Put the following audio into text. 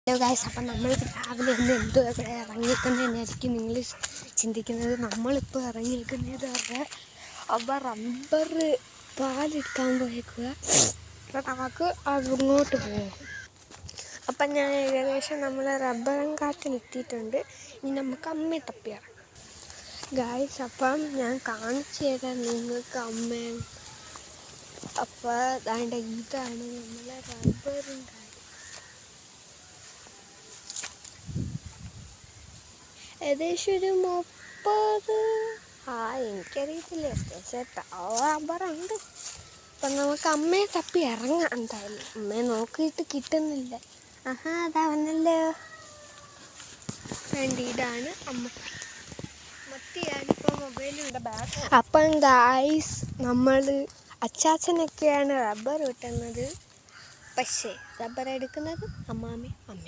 Hello guys, അപ്പം നമ്മളിപ്പോൾ രാവിലെ ഒന്ന് എന്തോ ഇവിടെ ഇറങ്ങിയിരിക്കുന്നതെന്നായിരിക്കും നിങ്ങൾ ചിന്തിക്കുന്നത്. നമ്മളിപ്പോൾ ഇറങ്ങിയിരിക്കുന്നത് അപ്പോൾ റബ്ബർ പാലെടുക്കാൻ പോയേക്കുക. അപ്പം നമുക്ക് അങ്ങോട്ട് പോകും. അപ്പം ഞാൻ ഏകദേശം നമ്മൾ റബ്ബറും കാട്ടിലെത്തിയിട്ടുണ്ട്. ഇനി നമുക്ക് അമ്മയെ തപ്പി ഇറങ്ങാം ഗായ്സ്. അപ്പം ഞാൻ കാണിച്ചു തരാം നിങ്ങൾക്ക് അമ്മയെ. അപ്പോൾ അതിൻ്റെ ഇതാണ് നമ്മളെ റബ്ബറും കാട്. ഏകദേശം ഒരു 30 എനിക്കറിയത്തില്ല, റബ്ബറുണ്ട്. അപ്പം നമുക്ക് അമ്മയെ തപ്പി ഇറങ്ങാം. എന്തായാലും അമ്മയെ നോക്കിയിട്ട് കിട്ടുന്നില്ല. അതാ വന്നല്ലോ. വേണ്ടി ഇതാണ് അമ്മ. മത്തിയാണിപ്പോൾ മൊബൈലുണ്ട് ബാഗ്. അപ്പം ഗായ്സ്, നമ്മൾ അച്ചാച്ചനൊക്കെയാണ് റബ്ബർ വെട്ടുന്നത്. പക്ഷേ റബ്ബർ എടുക്കുന്നത് അമ്മാമ്മയും അമ്മയും.